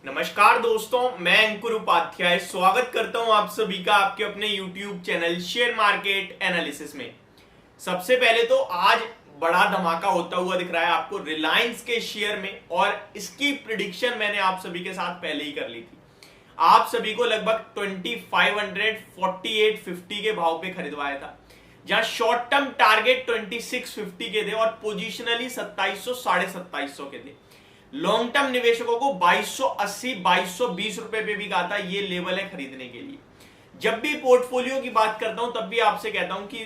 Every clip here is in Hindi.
नमस्कार दोस्तों, मैं अंकुर उपाध्याय स्वागत करता हूं आप सभी का आपके अपने YouTube channel share market analysis में। सबसे पहले तो आज बड़ा धमाका होता हुआ दिख रहा है आपको रिलायंस के शेयर में, और इसकी प्रिडिक्शन मैंने आप सभी के साथ पहले ही कर ली थी। आप सभी को लगभग 2500 के भाव पे खरीदवाया था, जहां शॉर्ट टर्म टारगेट 2650 के थे और पोजिशनली 2700 2750 के थे। लॉन्ग टर्म निवेशकों को 2280 2220 रुपए पे भी कहा था ये लेवल है खरीदने के लिए। जब भी पोर्टफोलियो की बात करता हूं तब भी आपसे कहता हूं कि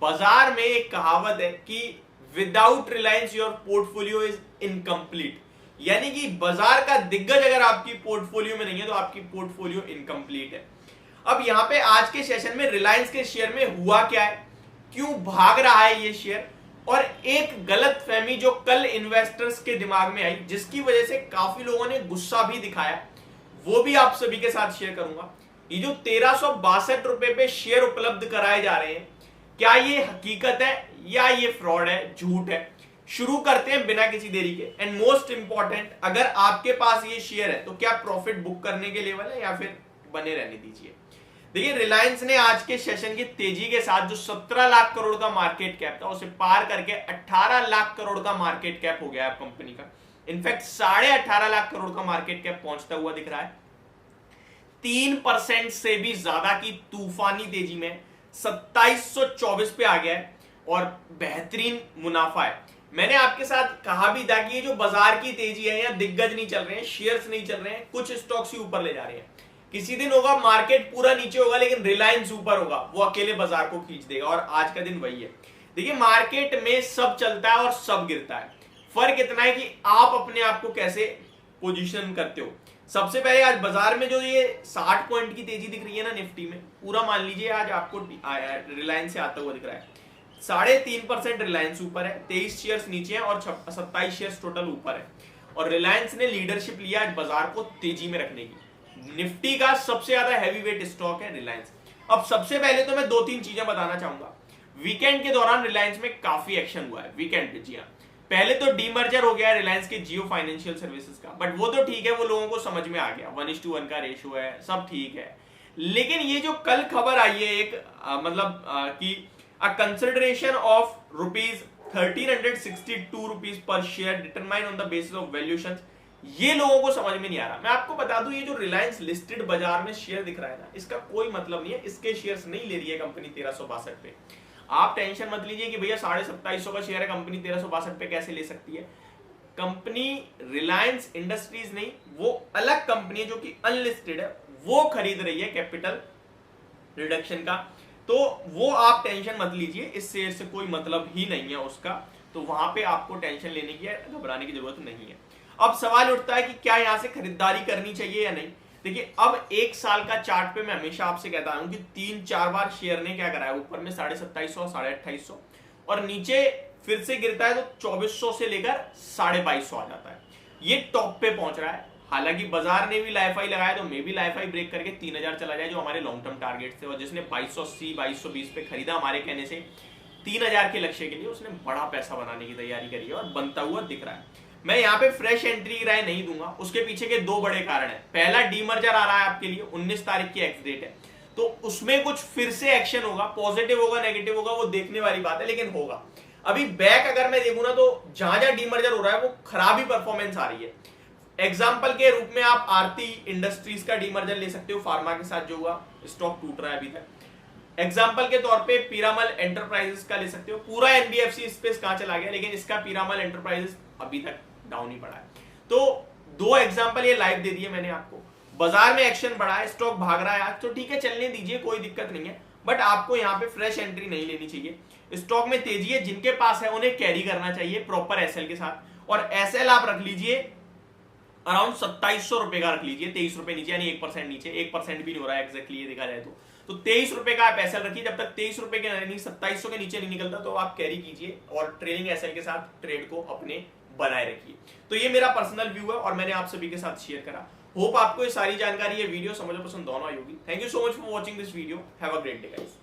बाजार में एक कहावत है कि without Reliance your portfolio is incomplete, यानी कि बाजार का दिग्गज अगर आपकी पोर्टफोलियो में नहीं है तो आपकी पोर्टफोलियो इनकम्प्लीट है। अब यहां पे आज के सेशन में रिलायंस के शेयर में हुआ क्या है, क्यों भाग रहा है ये शेयर, और एक गलत फहमी जो कल इन्वेस्टर्स के दिमाग में आई जिसकी वजह से काफी लोगों ने गुस्सा भी दिखाया, वो भी आप सभी के साथ शेयर करूंगा। ये जो 1362 रुपए पे शेयर उपलब्ध कराए जा रहे हैं, क्या ये हकीकत है या ये फ्रॉड है, झूठ है? शुरू करते हैं बिना किसी देरी के। एंड मोस्ट इंपॉर्टेंट, अगर आपके पास ये शेयर है तो क्या प्रॉफिट बुक करने के लेवल है या फिर बने रहने दीजिए। देखिए, रिलायंस ने आज के सेशन की तेजी के साथ जो 17 लाख करोड़ का मार्केट कैप था उसे पार करके 18 लाख करोड़ का मार्केट कैप हो गया है कंपनी का। इनफैक्ट 18.5 लाख करोड़ का मार्केट कैप पहुंचता हुआ दिख रहा है। 3% से भी ज्यादा की तूफानी तेजी में 2724 पे आ गया है और बेहतरीन मुनाफा है। मैंने आपके साथ कहा भी था कि ये जो बाजार की तेजी है, या दिग्गज नहीं चल रहे हैं, शेयर्स नहीं चल रहे हैं, कुछ स्टॉक्स ही ऊपर ले जा रहे हैं। किसी दिन होगा मार्केट पूरा नीचे होगा लेकिन रिलायंस ऊपर होगा, वो अकेले बाजार को खींच देगा, और आज का दिन वही है। देखिए, मार्केट में सब चलता है और सब गिरता है। फर्क इतना है कि आप अपने आप को कैसे पोजीशन करते हो। सबसे पहले आज बाजार में जो ये 60 पॉइंट की तेजी दिख रही है ना निफ्टी में, पूरा मान लीजिए आज आपको रिलायंस से आता हुआ दिख रहा है। 3.5% रिलायंस ऊपर है, 23 शेयर्स नीचे है और 27 शेयर्स टोटल ऊपर है। और रिलायंस ने लीडरशिप लिया आज बाजार को तेजी में रखने की। निफ्टी का सबसे ज्यादा हैवी वेट स्टॉक है रिलायंस। अब सबसे पहले तो मैं 2-3 चीजें बताना चाहूंगा। वीकेंड के दौरान रिलायंस में काफी एक्शन हुआ है वीकेंड पे। जी हाँ, पहले तो डीमर्जर हो गया रिलायंस के जियो फाइनेंशियल सर्विसेज का, बट वो तो ठीक है, वो लोगों को समझ में आ गया, 1:1 का रेशियो है, सब ठीक है। लेकिन ये जो कल खबर आई है एक कि अ कंसिडरेशन ऑफ ₹1362 पर share determine on the basis of valuation, ये लोगों को समझ में नहीं आ रहा। मैं आपको बता दूं, ये जो रिलायंस लिस्टेड बाजार में शेयर दिख रहा है ना, इसका कोई मतलब नहीं है। इसके शेयर्स नहीं ले रही है कंपनी 1362 पे। आप टेंशन मत लीजिए कि भैया 2750 का शेयर है, कंपनी 1362 पे कैसे ले सकती है। कंपनी रिलायंस इंडस्ट्रीज नहीं, वो अलग कंपनी है जो कि अनलिस्टेड है, वो खरीद रही है कैपिटल रिडक्शन का। तो वो आप टेंशन मत लीजिए, इस शेयर से कोई मतलब ही नहीं है उसका, तो वहां पे आपको टेंशन लेने की, घबराने की जरूरत नहीं है। अब सवाल उठता है कि क्या यहां से खरीदारी करनी चाहिए या नहीं। देखिए, अब एक साल का चार्ट पे मैं हमेशा आपसे कहता हूं कि 3-4 बार शेयर ने क्या करा है, ऊपर में 2750 2850 और नीचे फिर से गिरता है तो 2400 से लेकर 2250 आ जाता है। ये टॉप पे पहुंच रहा है। हालांकि बाजार ने भी लाइफाई लगाया, तो मे भी लाइफाई ब्रेक करके 3000 चला जाए, जो हमारे लॉन्ग टर्म टारगेट थे, और जिसने 2280 2220 पे खरीदा हमारे कहने से 3000 के लक्ष्य के लिए, उसने बड़ा पैसा बनाने की तैयारी करी है और बनता हुआ दिख रहा है। मैं यहाँ पे फ्रेश एंट्री की राय नहीं दूंगा। उसके पीछे के 2 बड़े कारण है। पहला, डीमर्जर आ रहा है आपके लिए, 19 तारीख की एक्स डेट है, तो उसमें कुछ फिर से एक्शन होगा, पॉजिटिव होगा नेगेटिव होगा वो देखने वाली बात है, लेकिन होगा। अभी बैक अगर मैं देखूं ना, तो जहां जहां डीमर्जर हो रहा है वो खराब ही परफॉर्मेंस आ रही है। एग्जाम्पल के रूप में आप आरती इंडस्ट्रीज का डीमर्जर ले सकते हो, फार्मा के साथ जो हुआ, स्टॉक टूट रहा है अभी तक। एग्जाम्पल के तौर पे पीरामल एंटरप्राइजेस का ले सकते हो। पूरा एनबीएफसी स्पेस कहां चला गया, लेकिन इसका पीरामल एंटरप्राइजेस अभी तक डाउन ही पड़ा है। तो 2 एग्जांपल ये लाइव दे दिए मैंने आपको। बाजार में एक्शन बढ़ा है, स्टॉक भाग रहा है आज, तो ठीक है, चलने दीजिए, कोई दिक्कत नहीं है, बट आपको यहाँ पे फ्रेश एंट्री नहीं लेनी चाहिए। स्टॉक में तेजी है, जिनके पास है उन्हें कैरी करना चाहिए प्रॉपर एसएल के साथ, और एसएल आप रख लीजिए अराउंड 2700 रुपए का रख लीजिए, 23 रुपए नीचे, यानी 1% नीचे, 1% भी नहीं हो रहा है एग्जैक्टली, ये देखा जाए तो 23 रुपए का आप एसएल रखिए। जब तक 23 रुपए के नहीं 2700 के नीचे नहीं निकलता तो आप कैरी कीजिए और ट्रेलिंग एसएल के साथ ट्रेड को अपने बनाए रखिए। तो ये मेरा पर्सनल व्यू है और मैंने आप सभी के साथ शेयर करा। होप आपको ये सारी जानकारी, ये वीडियो समझ पसंद दोनों आई होगी। Thank you so much for watching this video. Have a great day guys.